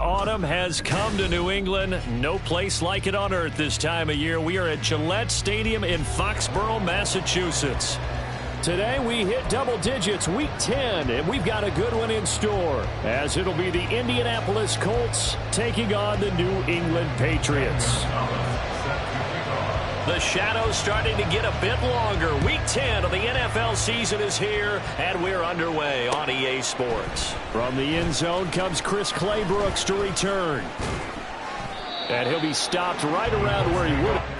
Autumn has come to New England. No place like it on earth this time of year. We are at Gillette Stadium in Foxborough, Massachusetts. Today we hit double digits, week 10, and we've got a good one in store, as it'll be the Indianapolis Colts taking on the New England Patriots. The shadow's starting to get a bit longer. Week 10 of the NFL season is here, and we're underway on EA Sports. From the end zone comes Chris Claybrooks to return. And he'll be stopped right around where he would have.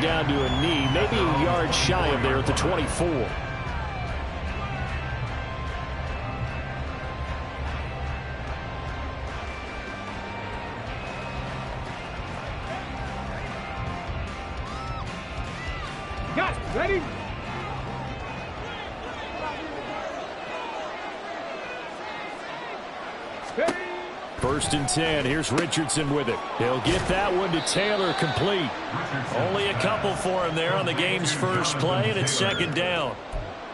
Down to a knee, maybe a yard shy of there at the 24. Got it. Ready? Steady. 1st and 10. Here's Richardson with it. He'll get that one to Taylor, complete. Only a couple for him there on the game's first play, and it's 2nd down.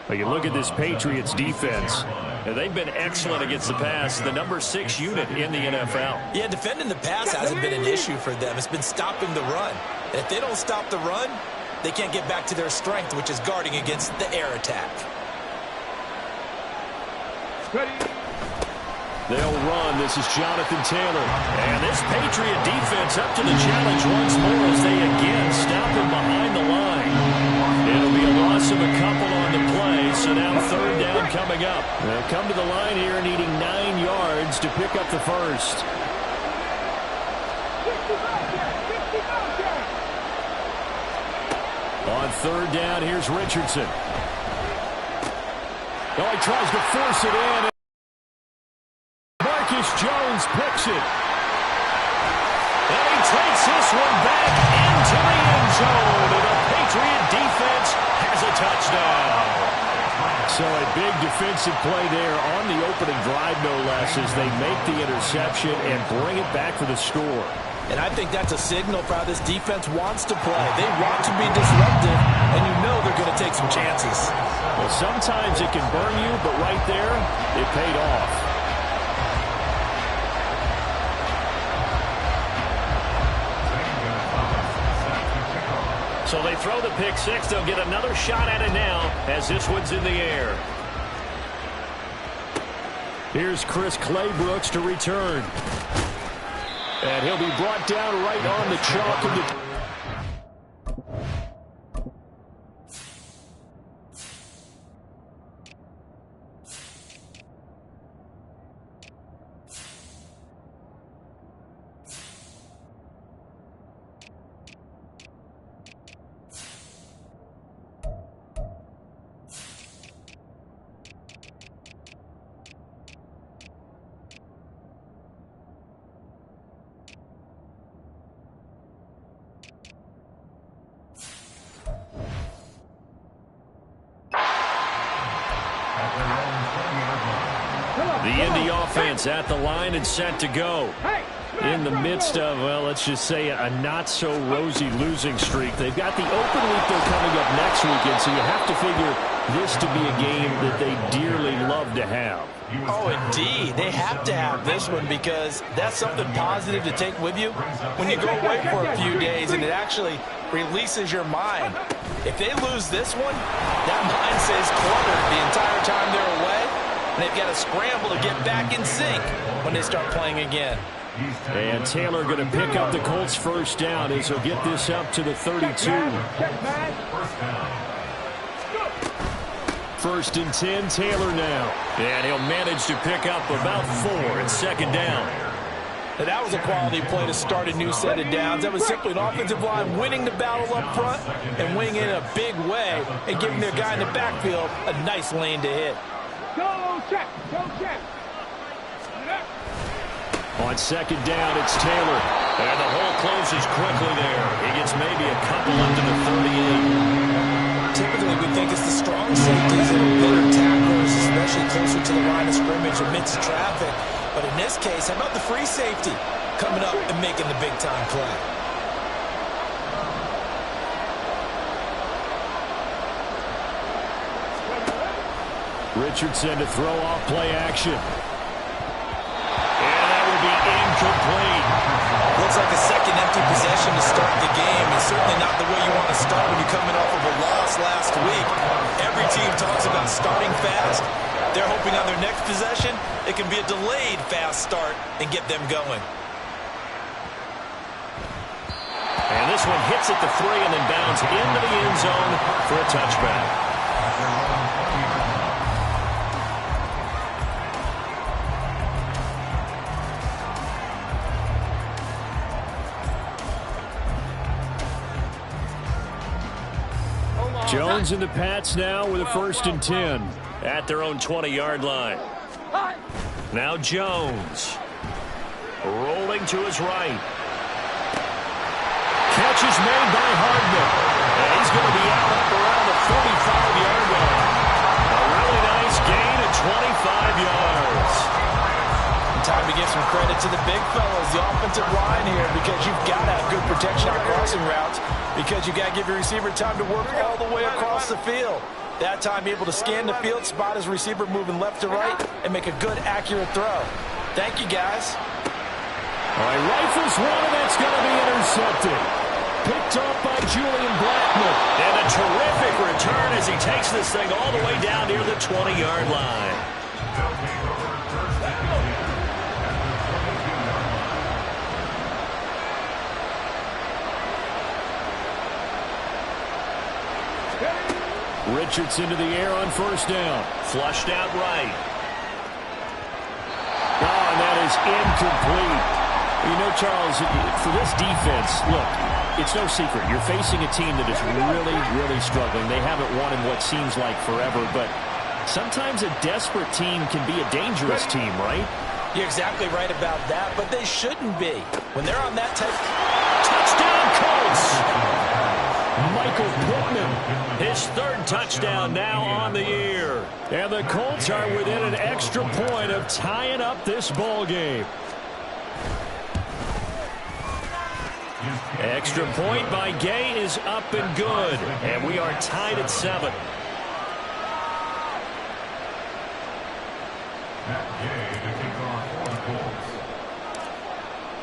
Well, you look at this Patriots defense. And they've been excellent against the pass, the number 6 unit in the NFL. Yeah, defending the pass hasn't been an issue for them. It's been stopping the run. And if they don't stop the run, they can't get back to their strength, which is guarding against the air attack. Steady. They'll run. This is Jonathan Taylor. And this Patriot defense up to the challenge once more as they again stop him behind the line. It'll be a loss of a couple on the play, so now 3rd down coming up. They'll come to the line here needing 9 yards to pick up the first. On 3rd down, here's Richardson. Oh, he tries to force it in. Jones picks it. And he takes this one back into the end zone. And the Patriot defense has a touchdown. So a big defensive play there on the opening drive, no less, as they make the interception and bring it back for the score. And I think that's a signal for how this defense wants to play. They want to be disruptive, and you know they're going to take some chances. Well, sometimes it can burn you, but right there, it paid off. So they throw the pick six. They'll get another shot at it now as this one's in the air. Here's Chris Claybrooks to return. And he'll be brought down right on the chalk of the... offense at the line and set to go. In the midst of, well, let's just say a not-so-rosy losing streak. They've got the open week they're coming up next weekend, so you have to figure this to be a game that they dearly love to have. Oh, indeed. They have to have this one because that's something positive to take with you when you go away for a few days, and it actually releases your mind. If they lose this one, that mind stays cluttered the entire time they're away, and they've got to scramble to get back in sync when they start playing again. And Taylor going to pick up the Colts' first down as he'll get this up to the 32. First and 10, Taylor now. And he'll manage to pick up about 4 at second down. Now that was a quality play to start a new set of downs. That was simply an offensive line winning the battle up front and winning in a big way and giving their guy in the backfield a nice lane to hit. Go check. On second down, it's Taylor. And the hole closes quickly there. He gets maybe a couple up to the 38. Typically, we think it's the strong safeties that are better tacklers, especially closer to the line of scrimmage amidst traffic. But in this case, how about the free safety coming up and making the big-time play? Richardson to throw off play action. Be incomplete. Looks like a second empty possession to start the game, and certainly not the way you want to start when you're coming off of a loss last week. Every team talks about starting fast. They're hoping on their next possession it can be a delayed fast start and get them going. And this one hits at the 3 and then bounds into the end zone for a touchback. Jones and the Pats now with a first and 10 at their own 20-yard line. Now Jones rolling to his right. Catch is made by Hardman. And he's going to be out up around the 45-yard line. A really nice gain of 25 yards. Time to give some credit to the big fellas, the offensive line here, because you've got to have good protection on crossing routes, because you've got to give your receiver time to work all the way across the field. That time, able to scan the field, spot his receiver moving left to right, and make a good, accurate throw. Thank you, guys. All right, rifles one, and that's going to be intercepted. Picked off by Julian Blackmon. And a terrific return as he takes this thing all the way down near the 20-yard line. Richardson to the air on first down. Flushed out right. Oh, and that is incomplete. You know, Charles, for this defense, look, it's no secret. You're facing a team that is really, really struggling. They haven't won in what seems like forever, but sometimes a desperate team can be a dangerous team, right? You're exactly right about that, but they shouldn't be. When they're on that type... Touchdown, Colts! Michael Pittman, his third touchdown now on the year. And the Colts are within an extra point of tying up this ball game. Extra point by Gay is up and good. And we are tied at 7.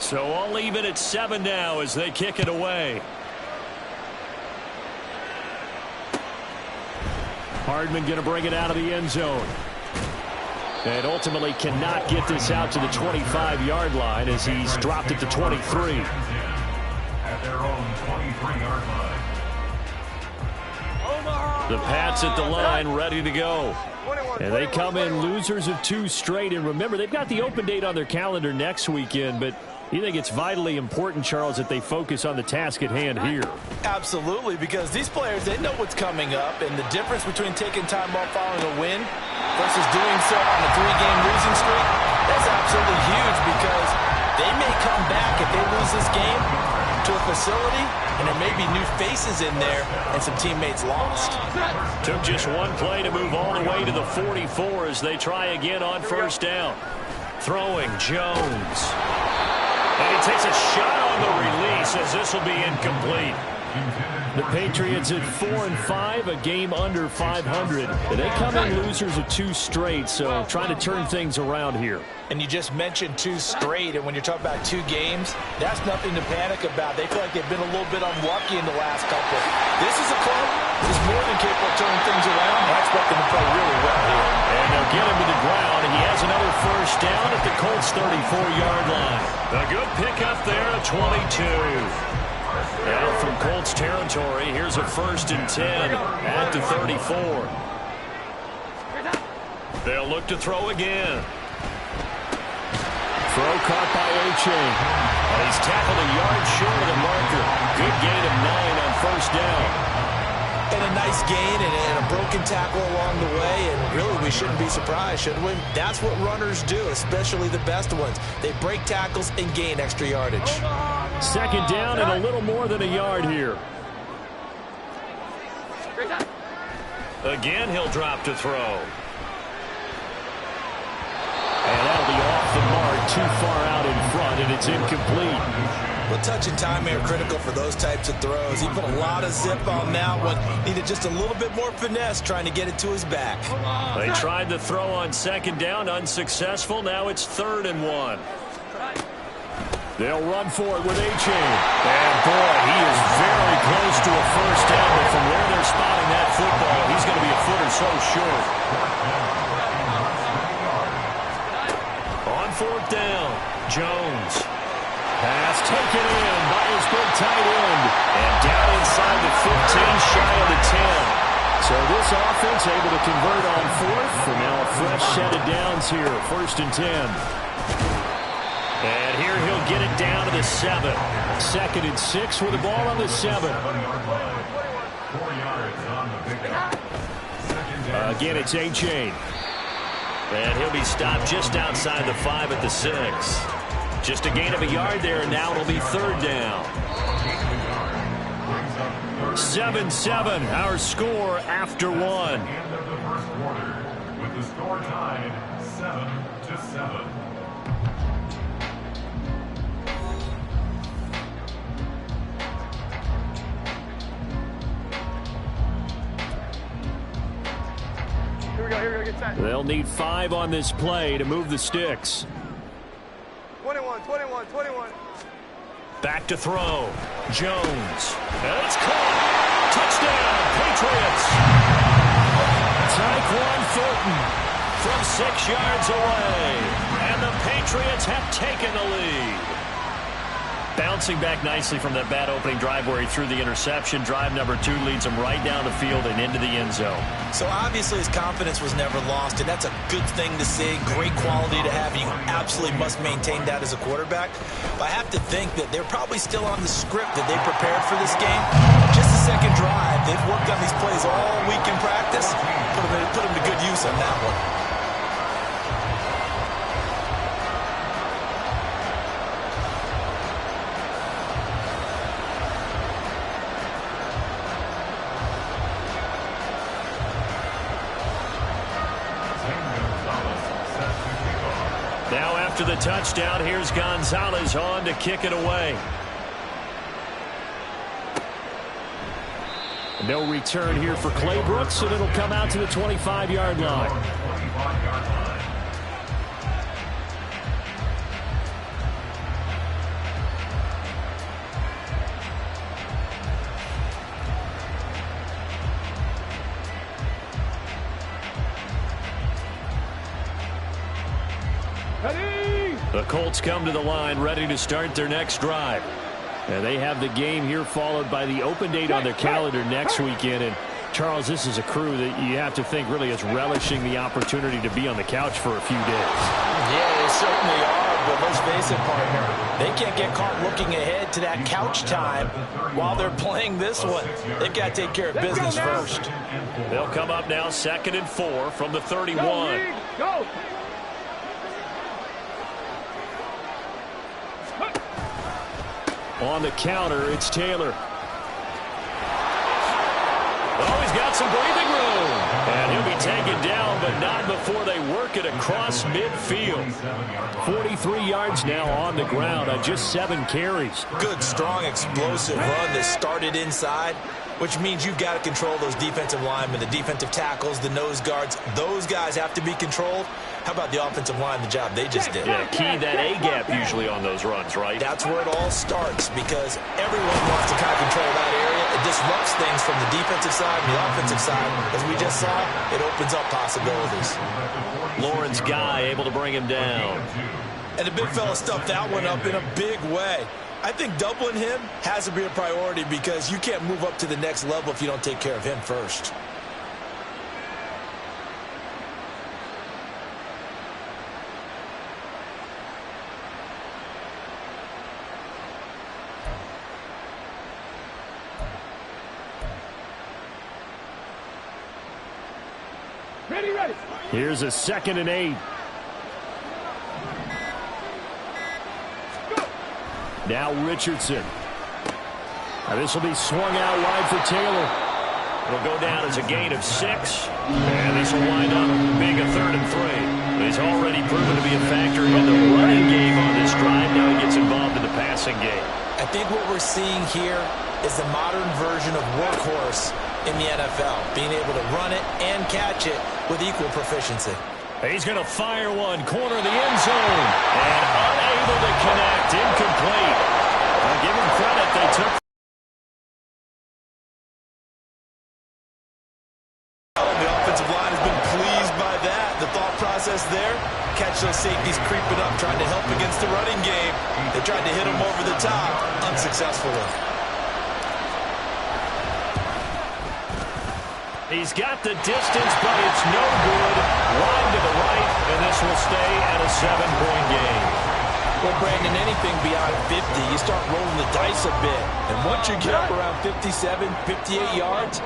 So all even at 7 now as they kick it away. Hardman going to bring it out of the end zone. And ultimately cannot get this out to the 25-yard line as he's dropped it to 23. At their own 23-yard line. The Pats at the line ready to go. And they come in losers of 2 straight. And remember, they've got the open date on their calendar next weekend, but you think it's vitally important, Charles, that they focus on the task at hand here? Absolutely, because these players, they know what's coming up, and the difference between taking time off following a win versus doing so on a 3-game losing streak, that's absolutely huge because they may come back if they lose this game to a facility, and there may be new faces in there and some teammates lost. Took just one play to move all the way to the 44 as they try again on first down. Throwing, Jones. And he takes a shot on the release as this will be incomplete. The Patriots at 4-5, a game under 500. They come in losers of 2 straight, so trying to turn things around here. And you just mentioned 2 straight, and when you're talking about 2 games, that's nothing to panic about. They feel like they've been a little bit unlucky in the last couple. This is a club that's more than capable of turning things around. I expect them to play really well here. And they'll get him to the ground, and he has another first down at the Colts' 34-yard line. A good pickup there at 22. Now from Colts territory, here's a 1st and 10 at the 34. They'll look to throw again. Throw caught by Achane. And he's tackled a yard short of the marker. Good gain of 9 on 1st down. And a nice gain and a broken tackle along the way. And really, we shouldn't be surprised, should we? That's what runners do, especially the best ones. They break tackles and gain extra yardage. 2nd down and a little more than a yard here. Again, he'll drop to throw. And that'll be off the mark, too far out in front, and it's incomplete. Well, touch and time are critical for those types of throws. He put a lot of zip on that one. Needed just a little bit more finesse trying to get it to his back. They tried the throw on 2nd down, unsuccessful. Now it's 3rd and 1. They'll run for it with Achane. And boy, he is very close to a first down, but from where they're spotting that football, he's going to be a foot or so short. On 4th down, Jones. Pass taken in by his big tight end. And down inside the 15, shy of the 10. So this offense able to convert on 4th. For now a fresh set of downs here, 1st and 10. And here he'll get it down to the 7. 2nd and 6 with the ball on the 7. Again, it's Achane. And he'll be stopped just outside the 5 at the 6. Just a gain of a yard there, and now it'll be 3rd down. 7-7, our score after 1. End of the first quarter, with the score tied 7-7. Here we go, get set. They'll need 5 on this play to move the sticks. 21. Back to throw. Jones. And it's caught. Touchdown, Patriots. Tyquan Thornton from 6 yards away. And the Patriots have taken the lead. Bouncing back nicely from that bad opening drive where he threw the interception. Drive number 2 leads him right down the field and into the end zone. So obviously his confidence was never lost, and that's a good thing to see. Great quality to have. You absolutely must maintain that as a quarterback. But I have to think that they're probably still on the script that they prepared for this game. Just the 2nd drive. They've worked on these plays all week in practice. Put them to good use on that one. Now after the touchdown, here's Gonzalez on to kick it away. No return here for Clay Brooks, and it'll come out to the 25-yard line. 25-yard line. The Colts come to the line ready to start their next drive. And they have the game here followed by the open date on their calendar next weekend. And Charles, this is a crew that you have to think really is relishing the opportunity to be on the couch for a few days. Yeah, they certainly are, but let's face it, partner, they can't get caught looking ahead to that couch time while they're playing this one. They've got to take care of business first. They'll come up now 2nd and 4 from the 31. Go! On the counter, it's Taylor. Oh, he's got some breathing room. And he'll be taken down, but not before they work it across midfield. 43 yards now on the ground on just 7 carries. Good, strong, explosive run that started inside, which means you've got to control those defensive linemen, the defensive tackles, the nose guards. Those guys have to be controlled. How about the offensive line, the job they just did? Yeah, key that A-gap usually on those runs, right? That's where it all starts because everyone wants to kind of control that area. It disrupts things from the defensive side and the offensive side. As we just saw, it opens up possibilities. Lawrence Guy able to bring him down. And the big fella stuffed that one up in a big way. I think doubling him has to be a priority because you can't move up to the next level if you don't take care of him first. Here's a 2nd and 8. Now Richardson. Now this will be swung out wide for Taylor. It'll go down as a gain of 6. And this will wind up being a 3rd and 3. He's already proven to be a factor in the running game on this drive. Now he gets involved in the passing game. I think what we're seeing here is the modern version of workhorse in the NFL, being able to run it and catch it with equal proficiency. He's going to fire one, corner of the end zone, and unable to connect, incomplete. I'll give him credit, they took. The offensive line has been pleased by that. The thought process there, catch those safeties creeping up, trying to help against the running game. They tried to hit him over the top, unsuccessfully. He's got the distance, but it's no good. Line to the right, and this will stay at a 7-point game. Well, Brandon, anything beyond 50, you start rolling the dice a bit. And once you get up around 57, 58 yards,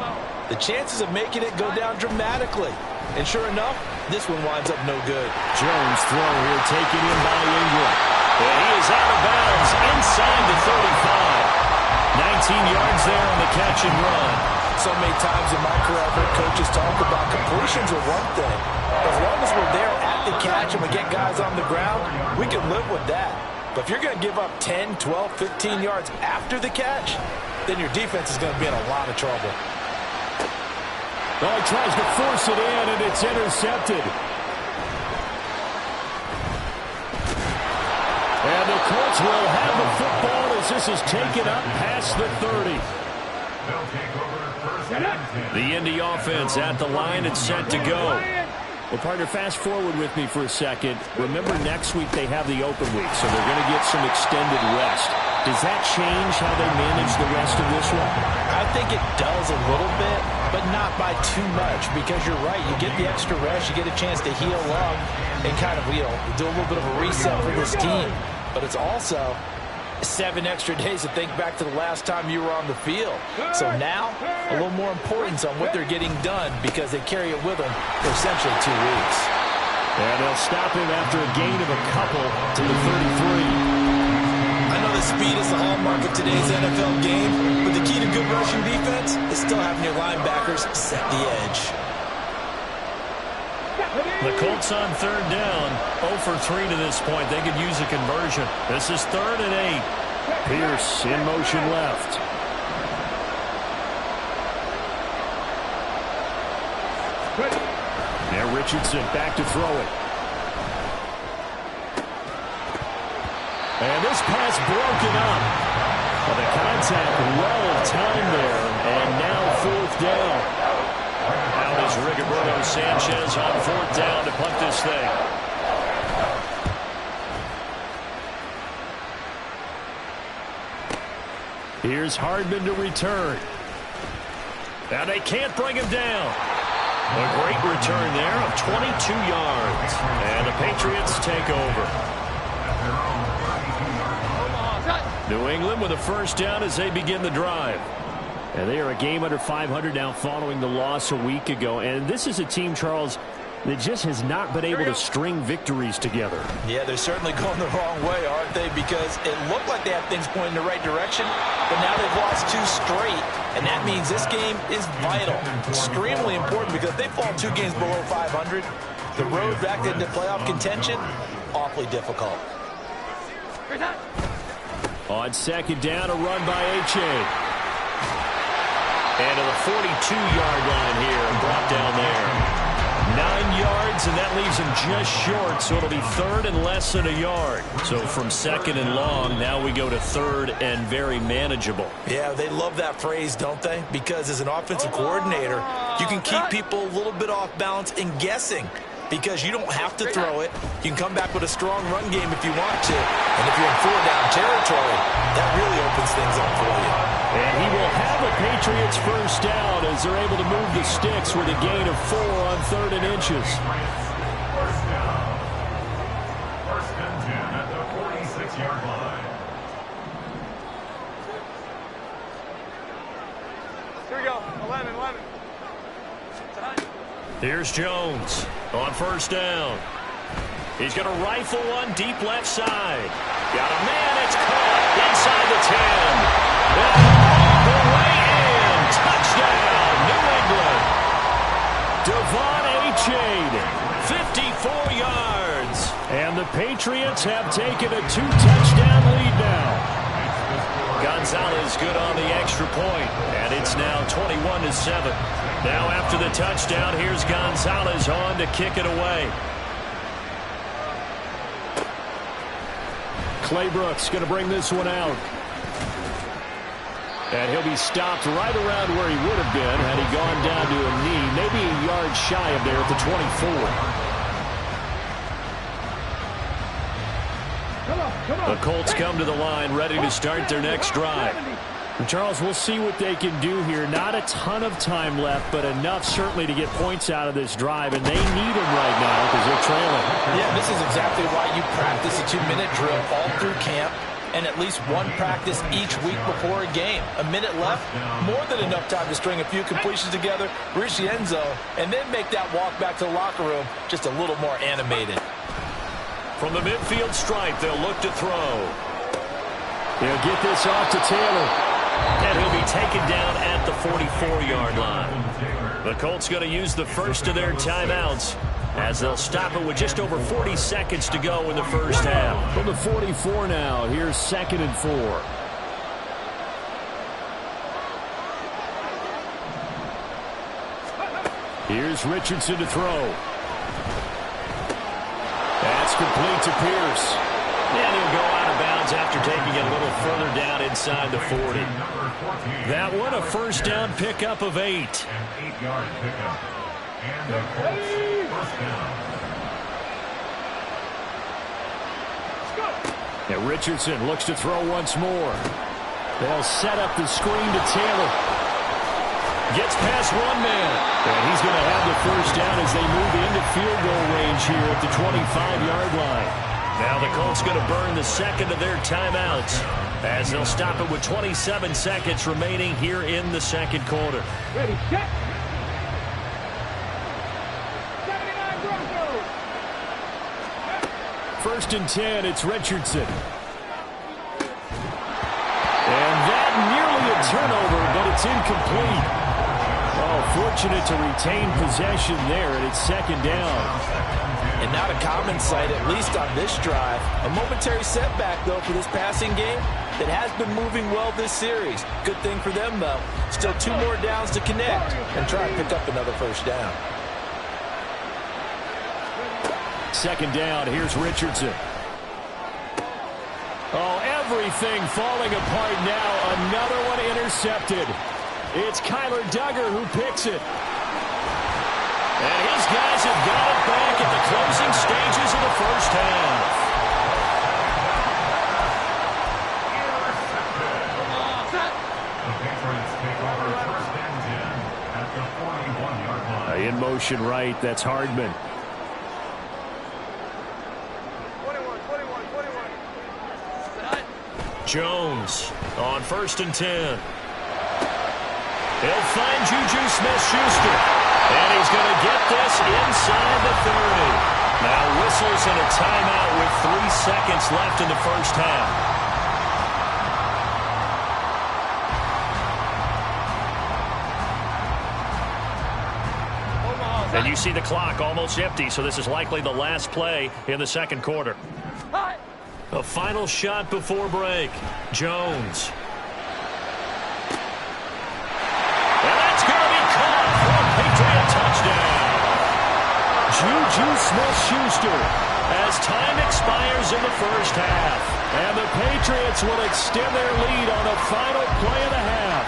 the chances of making it go down dramatically. And sure enough, this one winds up no good. Jones throw here, taken in by Ingram. And he is out of bounds inside the 35. 19 yards there on the catch and run. So many times in my career, I've heard coaches talk about completions are one thing. As long as we're there at the catch and we get guys on the ground, we can live with that. But if you're going to give up 10, 12, 15 yards after the catch, then your defense is going to be in a lot of trouble. Well, he tries to force it in, and it's intercepted. And the Colts will have the football as this is taken up past the 30. The Indy offense at the line and set to go. Well, partner, fast forward with me for a second. Remember, next week they have the open week, so they're going to get some extended rest. Does that change how they manage the rest of this one? I think it does a little bit, but not by too much, because you're right. You get the extra rest. You get a chance to heal up and kind of, do a little bit of a reset for this team. But it's also 7 extra days to think back to the last time you were on the field. So now, a little more importance on what they're getting done because they carry it with them for essentially 2 weeks. And they'll stop him after a gain of a couple to the 33. I know the speed is the hallmark of today's NFL game, but the key to good rushing defense is still having your linebackers set the edge. The Colts on 3rd down, 0 for 3 to this point. They could use a conversion. This is 3rd and 8. Pierce in motion left. Now Richardson back to throw it. And this pass broken up. Well, the contact well timed there, and now 4th down. Out is Rigoberto Sanchez on 4th down to punt this thing. Here's Hardman to return. Now they can't bring him down. A great return there of 22 yards. And the Patriots take over. New England with a 1st down as they begin the drive. And they are a game under 500 now following the loss a week ago. And this is a team, Charles, that just has not been able to string victories together. Yeah, they're certainly going the wrong way, aren't they? Because it looked like they had things going in the right direction, but now they've lost 2 straight, and that means this game is vital, extremely important, because if they fall 2 games below 500, the road back into playoff contention, awfully difficult. On second down, a run by Achane. And to the 42-yard line here and brought down there. 9 yards, and that leaves him just short, so it'll be 3rd and less than a yard. So from 2nd and long, now we go to 3rd and very manageable. Yeah, they love that phrase, don't they? Because as an offensive coordinator, you can keep people a little bit off balance and guessing, because you don't have to throw it. You can come back with a strong run game if you want to. And if you're in 4-down territory, that really opens things up for you. And he will have a Patriots first down as they're able to move the sticks with a gain of 4 on 3rd and inches. First down. 1st and 10 at the 46-yard line. Here we go. 11. Here's Jones on 1st down. He's going to rifle one deep left side. Got a man. It's caught inside the 10. And the way in. Touchdown, New England. Devon Achane, 54 yards. And the Patriots have taken a 2-touchdown lead now. Gonzalez good on the extra point, and it's now 21-7. Now after the touchdown, here's Gonzalez on to kick it away. Claybrooks going to bring this one out. And he'll be stopped right around where he would have been had he gone down to a knee, maybe a yard shy of there at the 24. The Colts come to the line, ready to start their next drive. And Charles, we'll see what they can do here. Not a ton of time left, but enough certainly to get points out of this drive, and they need them right now because they're trailing. Yeah, this is exactly why you practice a 2-minute drill all through camp, and at least one practice each week before a game. A minute left, more than enough time to string a few completions together, reach the end zone, and then make that walk back to the locker room just a little more animated. From the midfield stripe, they'll look to throw. They'll get this off to Taylor. And he'll be taken down at the 44-yard line. The Colts going to use the first of their timeouts as they'll stop it with just over 40 seconds to go in the first half. From the 44 now, here's 2nd and 4. Here's Richardson to throw. That's complete to Pierce. And he'll go out of bounds after taking it a little further down inside the 40. That one a first down pickup of 8. An 8-yard pickup. And the Colts first down. And Richardson looks to throw once more. They'll set up the screen to Taylor. Gets past one man. And he's going to have the first down as they move into field goal range here at the 25-yard line. Now the Colts going to burn the second of their timeouts as they'll stop it with 27 seconds remaining here in the second quarter. Ready, set. 79 Broncos. 1st and 10, it's Richardson. And that nearly a turnover, but it's incomplete. Oh, fortunate to retain possession there, and it's 2nd down. And not a common sight, at least on this drive. A momentary setback, though, for this passing game that has been moving well this series. Good thing for them, though. Still 2 more downs to connect and try and pick up another first down. 2nd down, here's Richardson. Oh, everything falling apart now. Another one intercepted. It's Kyler Duggar who picks it. And his guys have got it back at the closing stages of the first half. The Patriots take over 1st and 10 at the 41-yard line. In motion right, that's Hardman. 21. Jones on 1st and 10. He'll find Juju Smith-Schuster. And he's going to get this inside the 30. Now whistles and a timeout with 3 seconds left in the first half. And you see the clock almost empty, so this is likely the last play in the second quarter. A final shot before break. Jones. And that's going to be caught for a Patriot touchdown. Juju Smith-Schuster as time expires in the first half. And the Patriots will extend their lead on the final play of the half.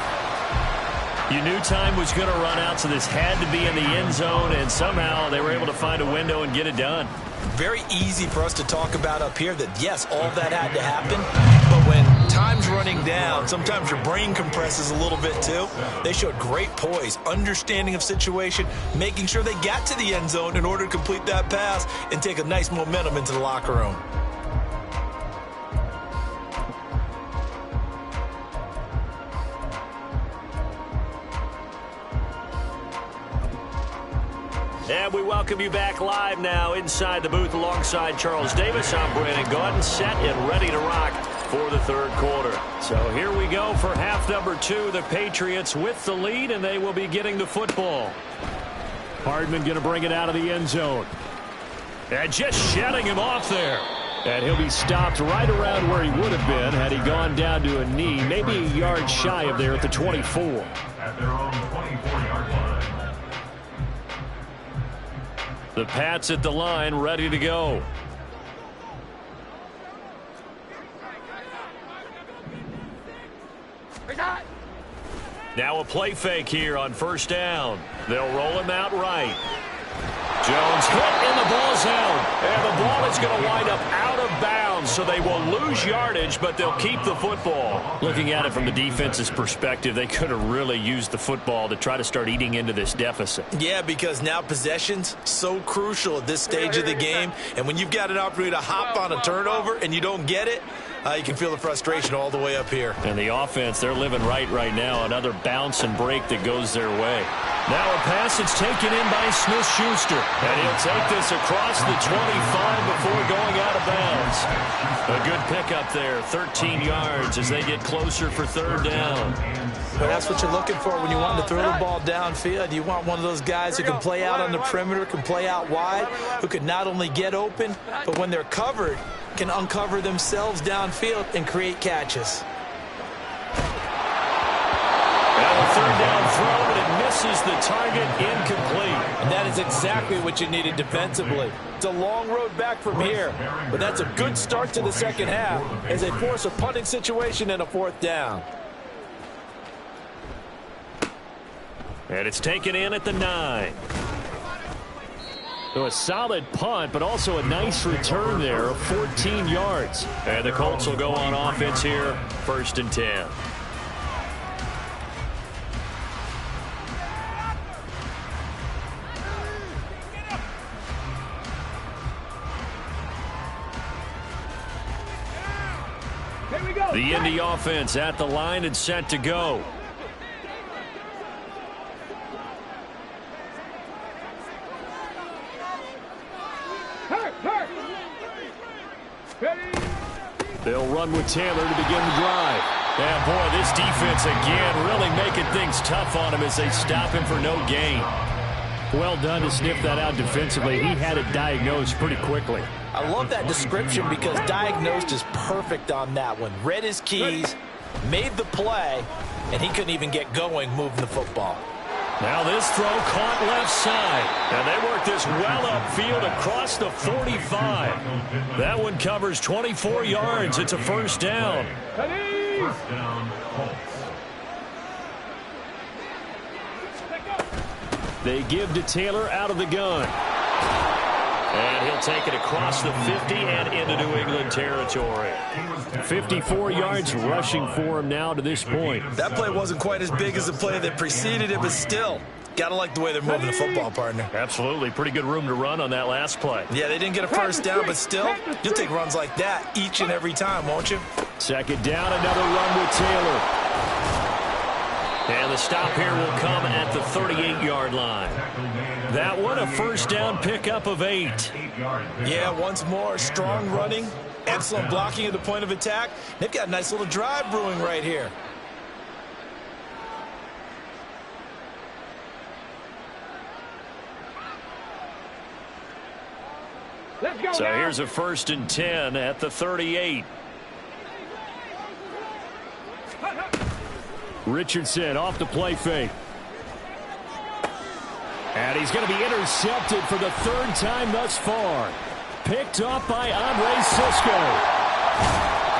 You knew time was going to run out, so this had to be in the end zone, and somehow they were able to find a window and get it done. Very easy for us to talk about up here that, yes, all that had to happen, but when time's running down, sometimes your brain compresses a little bit too. They showed great poise, understanding of situation, making sure they got to the end zone in order to complete that pass and take a nice momentum into the locker room. And we welcome you back live now inside the booth alongside Charles Davis. I'm Brandon Gaudin, set and ready to rock for the third quarter. So here we go for half number 2. The Patriots with the lead, and they will be getting the football. Hardman going to bring it out of the end zone. And just shedding him off there. And he'll be stopped right around where he would have been had he gone down to a knee, maybe a yard shy of there at the 24. At their own 24-yard line. The Pats at the line, ready to go. Now a play fake here on first down. They'll roll him out right. Jones hit and the ball's out. And the ball is going to wind up out of bounds, so they will lose yardage, but they'll keep the football. Looking at it from the defense's perspective, they could have really used the football to try to start eating into this deficit. Yeah, because now possession's so crucial at this stage of the game. And when you've got an opportunity to hop on a turnover and you don't get it, you can feel the frustration all the way up here. And the offense, they're living right now. Another bounce and break that goes their way. Now a pass that's taken in by Smith-Schuster. And he'll take this across the 25 before going out of bounds. A good pickup there, 13 yards as they get closer for third down. Well, that's what you're looking for when you want to throw the ball downfield. You want one of those guys who can play out on the perimeter, can play out wide, who can not only get open, but when they're covered, can uncover themselves downfield and create catches. And a third down throw, but it misses the target, incomplete. And that is exactly what you needed defensively. It's a long road back from here, but that's a good start to the second half as they force a punting situation and a fourth down. And it's taken in at the 9. So a solid punt, but also a nice return there of 14 yards. And the Colts will go on offense here, 1st and 10. The Indy offense at the line and set to go. They'll run with Taylor to begin the drive. And boy, this defense again really making things tough on him as they stop him for no gain. Well done to sniff that out defensively. He had it diagnosed pretty quickly. I love that description because diagnosed is perfect on that one. Read his keys, made the play, and he couldn't even get going moving the football. Now this throw caught left side. And they work this well upfield across the 45. That one covers 24 yards. It's a first down. First down, Colts. They give to Taylor out of the gun. And he'll take it across the 50 and into New England territory. 54 yards rushing for him now to this point. That play wasn't quite as big as the play that preceded it, but still, gotta like the way they're moving the football, partner. Absolutely. Pretty good room to run on that last play. Yeah, they didn't get a first down, but still, you'll take runs like that each and every time, won't you? Second down, another run with Taylor. And the stop here will come at the 38-yard line. That one a first down pickup of 8. Yeah, once more, strong running, excellent blocking at the point of attack. They've got a nice little drive brewing right here. Let's go So now. here's a 1st and 10 at the 38. Richardson off the play fake. And he's going to be intercepted for the 3rd time thus far. Picked off by Andre Cisco.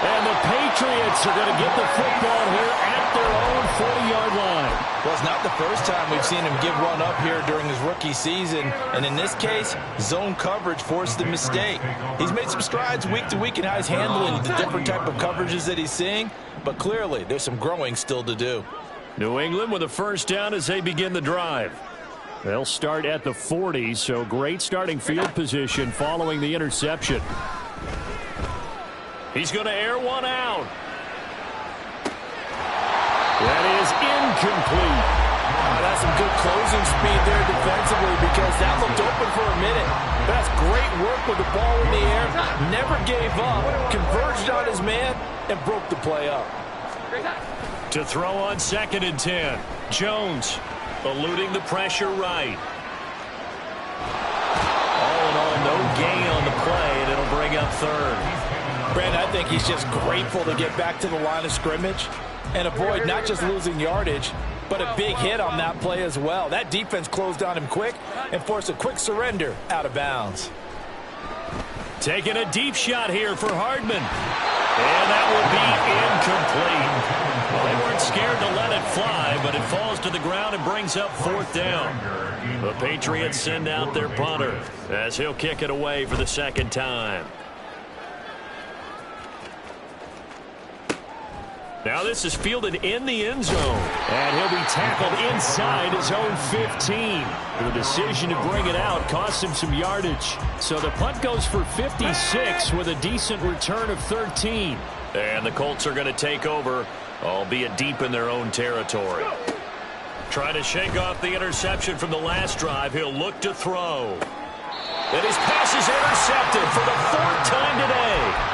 And the Patriots are going to get the football here at their own 40-yard line. Well, it's not the first time we've seen him give one up here during his rookie season. And in this case, zone coverage forced the mistake. He's made some strides week to week in how he's handling the different type of coverages that he's seeing. But clearly, there's some growing still to do. New England with a first down as they begin the drive. They'll start at the 40, so great starting field position following the interception. He's going to air one out. That is incomplete. That's some good closing speed there defensively because that looked open for a minute. That's great work with the ball in the air. Never gave up, converged on his man, and broke the play up. To throw on 2nd and 10. Jones eluding the pressure right. All in all, no gain on the play, and it'll bring up 3rd. Brandon, I think he's just grateful to get back to the line of scrimmage and avoid not just losing yardage, but a big hit on that play as well. That defense closed on him quick and forced a quick surrender out of bounds. Taking a deep shot here for Hardman. And that will be incomplete. Well, they weren't scared to let it fly, but it falls to the ground and brings up 4th down. The Patriots send out their punter as he'll kick it away for the 2nd time. Now this is fielded in the end zone, and he'll be tackled inside his own 15. The decision to bring it out cost him some yardage. So the punt goes for 56 with a decent return of 13. And the Colts are going to take over, albeit deep in their own territory. Trying to shake off the interception from the last drive, he'll look to throw. And his pass is intercepted for the 4th time today.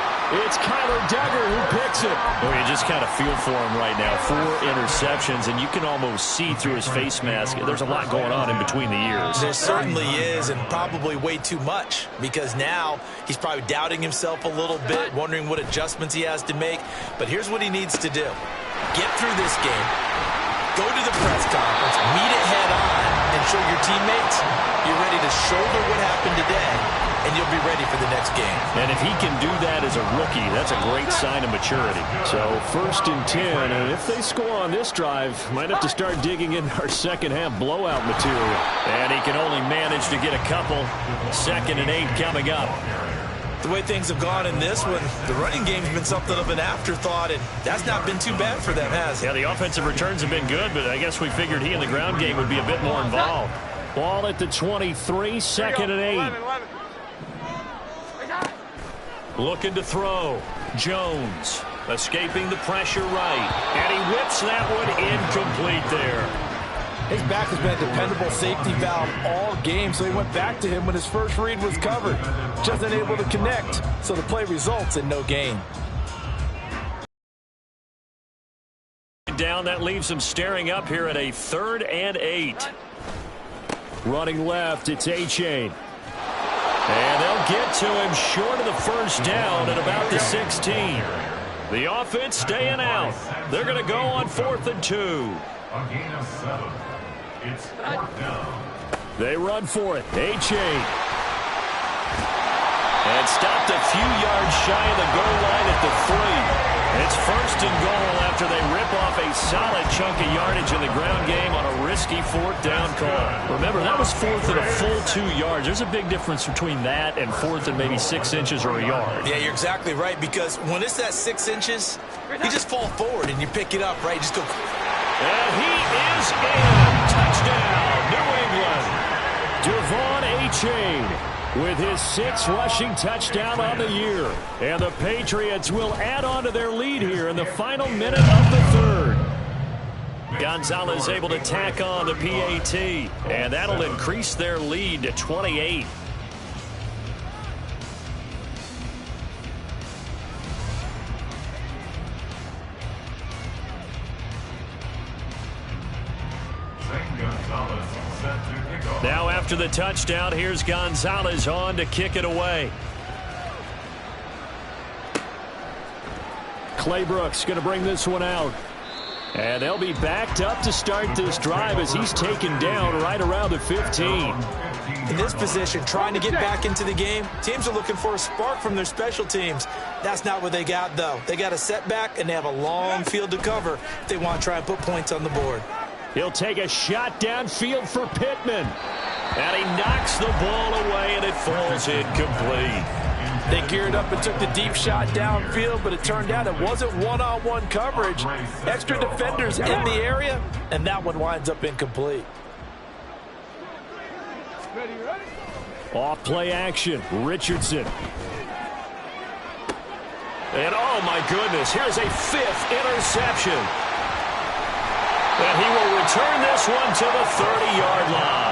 It's Kyler Duggar who picks it. Well, you just kind of feel for him right now. 4 interceptions, and you can almost see through his face mask. There's a lot going on in between the ears. There certainly is, and probably way too much, because now he's probably doubting himself a little bit, wondering what adjustments he has to make. But here's what he needs to do. Get through this game, go to the press conference, meet it head on, and show your teammates you're ready to shoulder what happened today, and you'll be ready for the next game. And if he can do that as a rookie, that's a great sign of maturity. So 1st and 10, and if they score on this drive, might have to start digging in our second half blowout material. And he can only manage to get a couple. 2nd and 8 coming up. The way things have gone in this one, the running game's been something of an afterthought, and that's not been too bad for them, has it? Yeah, the offensive returns have been good, but I guess we figured he in the ground game would be a bit more involved. Ball at the 23, 2nd and 8. 11. Looking to throw. Jones escaping the pressure right. And he whips that one incomplete there. His back has been a dependable safety valve all game, so he went back to him when his first read was covered. Just unable to connect, so the play results in no gain. Down, that leaves him staring up here at a 3rd and 8. Running left, it's A-Chain. And they'll get to him short of the 1st down at about the 16. The offense staying out. They're going to go on 4th and 2. A gain of 7. It's 4th down. They run for it. A-Chain. And stopped a few yards shy of the goal line at the 3. It's 1st and goal after they rip off a solid chunk of yardage in the ground game on a risky 4th down call. Remember, that was 4th and a full 2 yards. There's a big difference between that and 4th and maybe 6 inches or a yard. Yeah, you're exactly right, because when it's that 6 inches, you just fall forward and you pick it up, right? You just go. And he is in. Touchdown, New England. Devon A-Chain with his 6th rushing touchdown on the year. And the Patriots will add on to their lead here in the final minute of the 3rd. Gonzalez able to tack on the PAT, and that'll increase their lead to 28. Now after the touchdown, here's Gonzalez on to kick it away. Claybrooks going to bring this one out. And they'll be backed up to start this drive as he's taken down right around the 15. In this position, trying to get back into the game, teams are looking for a spark from their special teams. That's not what they got, though. They got a setback, and they have a long field to cover if they want to try and put points on the board. He'll take a shot downfield for Pittman. And he knocks the ball away, and it falls incomplete. They geared up and took the deep shot downfield, but it turned out it wasn't one-on-one coverage. Extra defenders in the area, and that one winds up incomplete. Off play action, Richardson. And oh my goodness, here's a 5th interception. And he will return this one to the 30-yard line.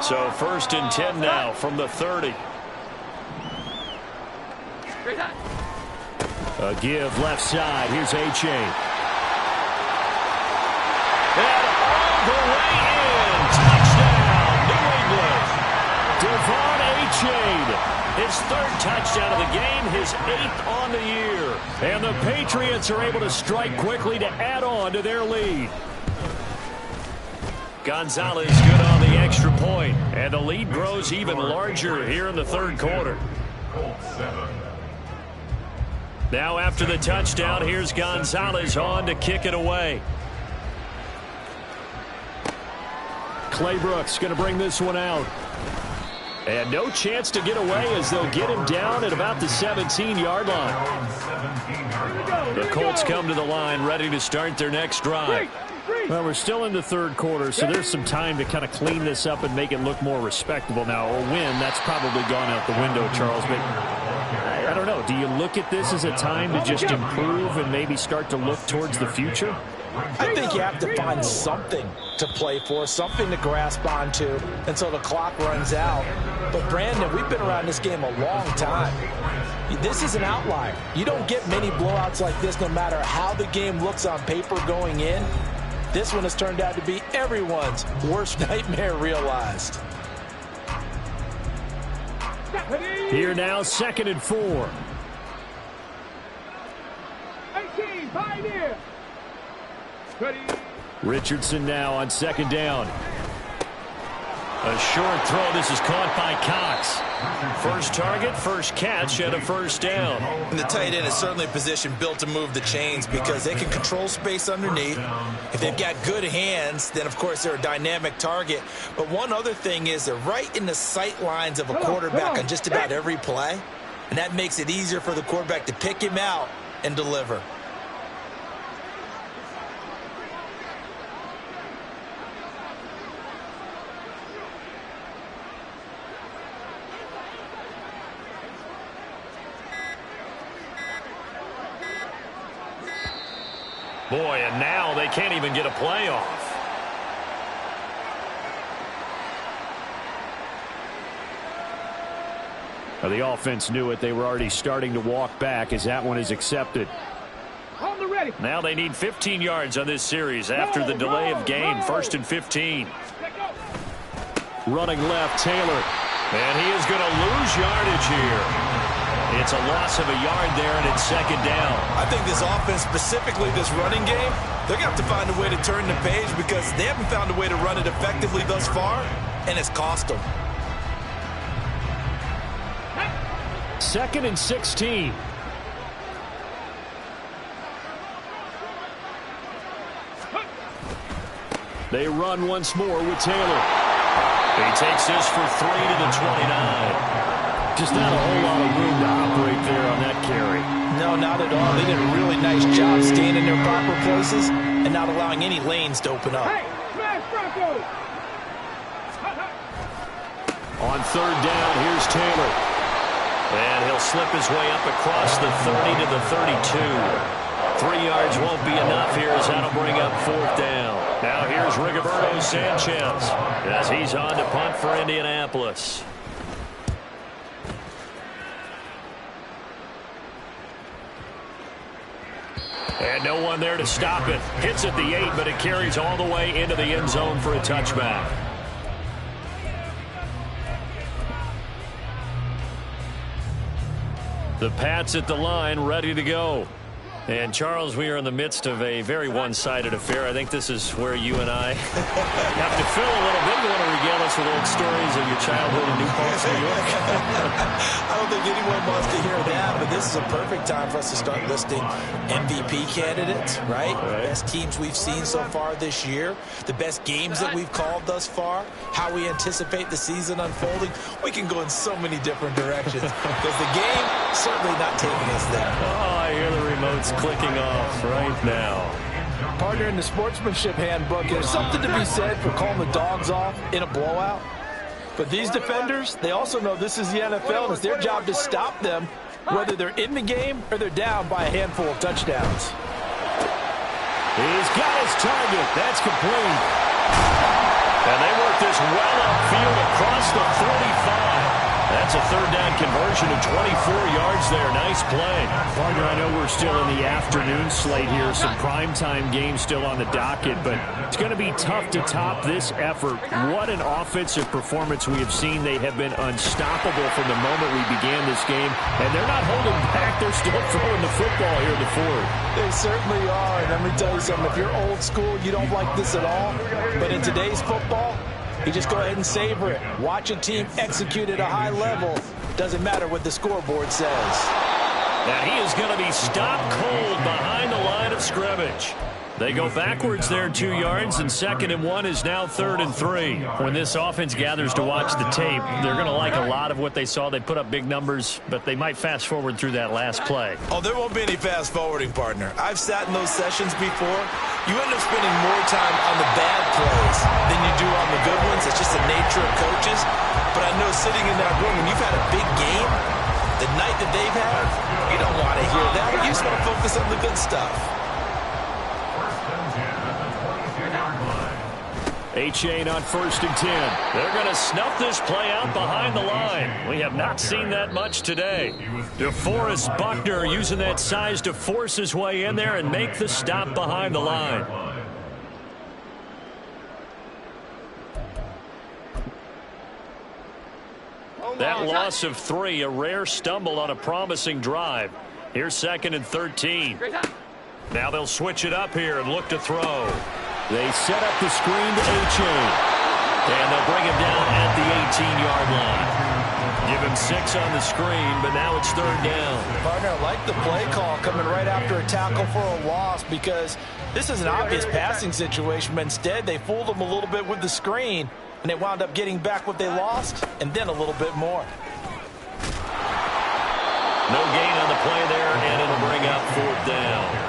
So 1st and 10 now from the 30. A give left side. Here's A-Chain. And all the way in. Touchdown, New England. Devon A-Chain. His 3rd touchdown of the game, his 8th on the year. And the Patriots are able to strike quickly to add on to their lead. Gonzalez good on the extra point, and the lead grows even larger here in the 3rd quarter. Now after the touchdown, here's Gonzalez on to kick it away. Claybrooks going to bring this one out. And no chance to get away as they'll get him down at about the 17-yard line. The Colts come to the line ready to start their next drive. Well, we're still in the 3rd quarter, so there's some time to kind of clean this up and make it look more respectable now. A win, that's probably gone out the window, Charles. But I don't know. Do you look at this as a time to just improve and maybe start to look towards the future? I think you have to find something to play for, something to grasp onto until the clock runs out. But, Brandon, we've been around this game a long time. This is an outlier. You don't get many blowouts like this no matter how the game looks on paper going in. This one has turned out to be everyone's worst nightmare realized. Here now, 2nd and 4. 18, Pioneer. Richardson now on 2nd down. A short throw. This is caught by Cox. First target, first catch, and a 1st down. And the tight end is certainly a position built to move the chains because they can control space underneath. If they've got good hands, then, of course, they're a dynamic target. But one other thing is they're right in the sight lines of a quarterback on just about every play. And that makes it easier for the quarterback to pick him out and deliver. Boy, and now they can't even get a play off. Well, the offense knew it. They were already starting to walk back as that one is accepted. On the ready. Now they need 15 yards on this series after the delay of game. 1st and 15. Running left, Taylor. And he is going to lose yardage here. It's a loss of a yard there, and it's 2nd down. I think this offense, specifically this running game, they're going to have to find a way to turn the page because they haven't found a way to run it effectively thus far, and it's cost them. 2nd and 16. They run once more with Taylor. He takes this for 3 to the 29. Just not a whole lot of room to operate there on that carry. No, not at all. They did a really nice job staying in their proper places and not allowing any lanes to open up. Hey, smash Bronco. On On third down, here's Taylor. And he'll slip his way up across the 30 to the 32. 3 yards won't be enough here as that'll bring up fourth down. Now here's Rigoberto Sanchez as he's on to punt for Indianapolis. And no one there to stop it. Hits at the 8, but it carries all the way into the end zone for a touchback. The Pats at the line, ready to go. And, Charles, we are in the midst of a very one-sided affair. I think this is where you and I have to fill a little bit. You want to regale us with old stories of your childhood in New Paltz, New York? I don't think anyone wants to hear that, but this is a perfect time for us to start listing MVP candidates, right? Best teams we've seen so far this year, the best games that we've called thus far, how we anticipate the season unfolding. We can go in so many different directions because the game certainly not taking us there. Oh, I hear the remotes clicking off right now. Partner, in the sportsmanship handbook, there's something to be said for calling the dogs off in a blowout. But these defenders, they also know this is the NFL, and it's their job to stop them, whether they're in the game or they're down by a handful of touchdowns. He's got his target. That's complete. And they work this well upfield across the 45. That's a third down conversion of 24 yards there. Nice play. Partner, I know we're still in the afternoon slate here. Some primetime games still on the docket, but it's going to be tough to top this effort. What an offensive performance we have seen. They have been unstoppable from the moment we began this game, and they're not holding back. They're still throwing the football here in the fourth. They certainly are, and let me tell you something. If you're old school, you don't like this at all, but in today's football, you just go ahead and savor it. Watch a team execute at a high level. Doesn't matter what the scoreboard says. And he is going to be stopped cold behind the line of scrimmage. They go backwards there 2 yards, and 2nd and 1 is now 3rd and 3. When this offense gathers to watch the tape, they're going to like a lot of what they saw. They put up big numbers, but they might fast forward through that last play. Oh, there won't be any fast forwarding, partner. I've sat in those sessions before. You end up spending more time on the bad plays than you do on the good ones. It's just the nature of coaches. But I know sitting in that room, when you've had a big game, the night that they've had, you don't want to hear that. You just want to focus on the good stuff. Achane on 1st and 10. They're going to snuff this play out behind the line. We have not seen that much today. DeForest Buckner using that size to force his way in there and make the stop behind the line. That loss of 3, a rare stumble on a promising drive. Here's 2nd and 13. Now they'll switch it up here and look to throw. They set up the screen to Achane. And they'll bring him down at the 18-yard line. Give him 6 on the screen, but now it's 3rd down. Partner, I like the play call coming right after a tackle for a loss because this is an obvious passing situation, but instead they fooled him a little bit with the screen, and they wound up getting back what they lost and then a little bit more. No gain on the play there, and it'll bring up 4th down.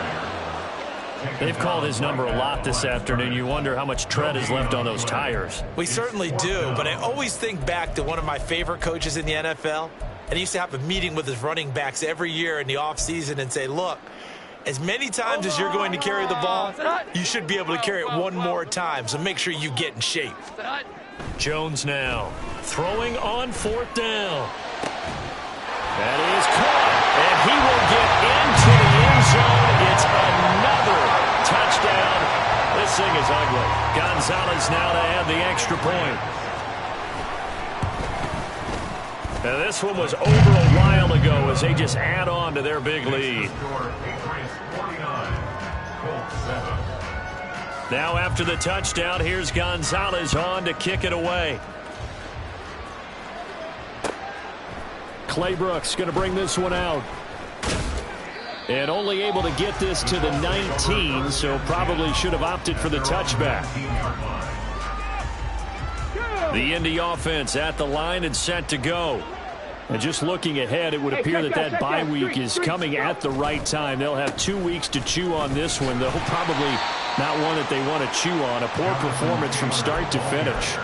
They've called his number a lot this afternoon. You wonder how much tread is left on those tires. We certainly do, but I always think back to one of my favorite coaches in the NFL, and he used to have a meeting with his running backs every year in the offseason and say, look, as many times as you're going to carry the ball, you should be able to carry it one more time, so make sure you get in shape. Jones now throwing on 4th down. That is caught, and he will get into the end zone. It's another touchdown. This thing is ugly. Gonzalez now to add the extra point. Now this one was over a while ago as they just add on to their big lead. Now after the touchdown, here's Gonzalez on to kick it away. Claybrooks going to bring this one out. And only able to get this to the 19, so probably should have opted for the touchback. The Indy offense at the line and set to go. And just looking ahead, it would appear that bye week is coming at the right time. They'll have 2 weeks to chew on this one, though probably not one that they want to chew on. A poor performance from start to finish.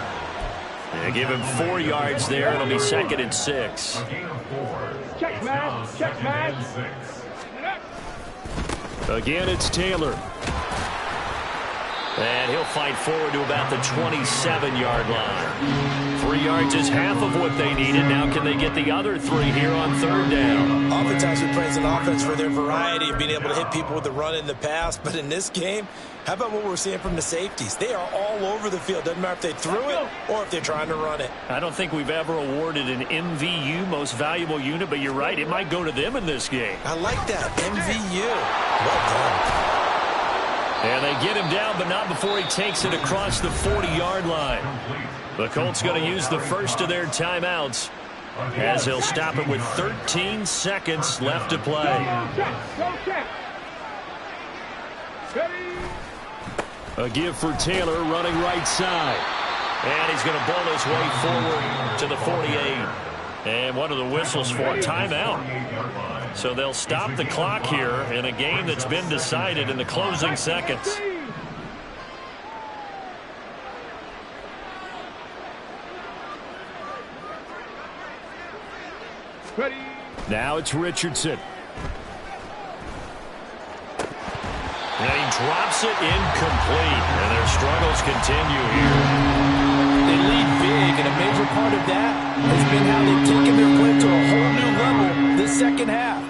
They give him 4 yards there. It'll be 2nd and 6. A gain of 4. Check, man. Check, man. 6. Again, it's Taylor. And he'll fight forward to about the 27-yard line. 3 yards is half of what they needed. Now can they get the other 3 here on 3rd down? Oftentimes we praise an offense for their variety of being able to hit people with the run in the pass. But in this game, how about what we're seeing from the safeties? They are all over the field. Doesn't matter if they threw it or if they're trying to run it. I don't think we've ever awarded an MVU, most valuable unit, but you're right. It might go to them in this game. I like that. MVU. Well done. And they get him down, but not before he takes it across the 40-yard line. The Colts going to use the first of their timeouts as he'll stop it with 13 seconds left to play. Go check. A give for Taylor running right side. And he's going to bowl his way forward to the 48. And one of the whistles for a timeout. So they'll stop the clock here in a game that's been decided in the closing seconds. Ready. Now it's Richardson. And he drops it incomplete. And their struggles continue here. They lead big, and a major part of that has been how they've taken their play to a whole new level this second half.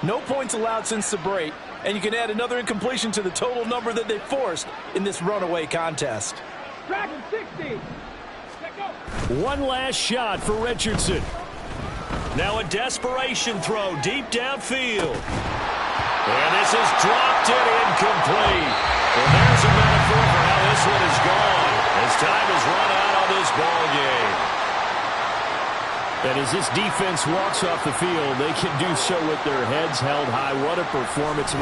No points allowed since the break, and you can add another incompletion to the total number that they forced in this runaway contest. Dragon 60. Let go. One last shot for Richardson. Now a desperation throw deep downfield. And this is dropped it incomplete. Well, there's a metaphor for how this one is gone as time has run out on this ball game. And as this defense walks off the field, they can do so with their heads held high. What a performance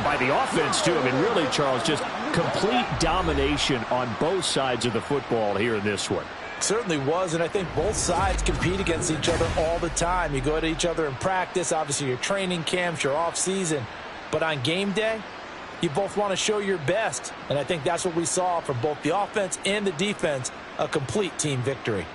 by the offense, too. I mean, really, Charles, just complete domination on both sides of the football here in this one. Certainly was, and I think both sides compete against each other all the time. You go at each other in practice, obviously your training camps, your off-season. But on game day, you both want to show your best. And I think that's what we saw from both the offense and the defense, a complete team victory.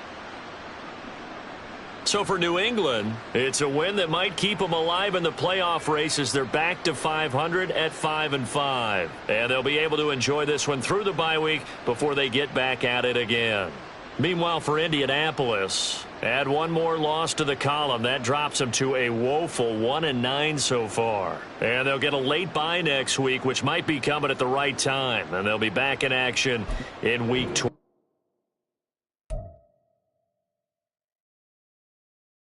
So for New England, it's a win that might keep them alive in the playoff race as they're back to 500 at 5-5. And they'll be able to enjoy this one through the bye week before they get back at it again. Meanwhile, for Indianapolis, add one more loss to the column. That drops them to a woeful 1-9 so far. And they'll get a late bye next week, which might be coming at the right time. And they'll be back in action in week 12.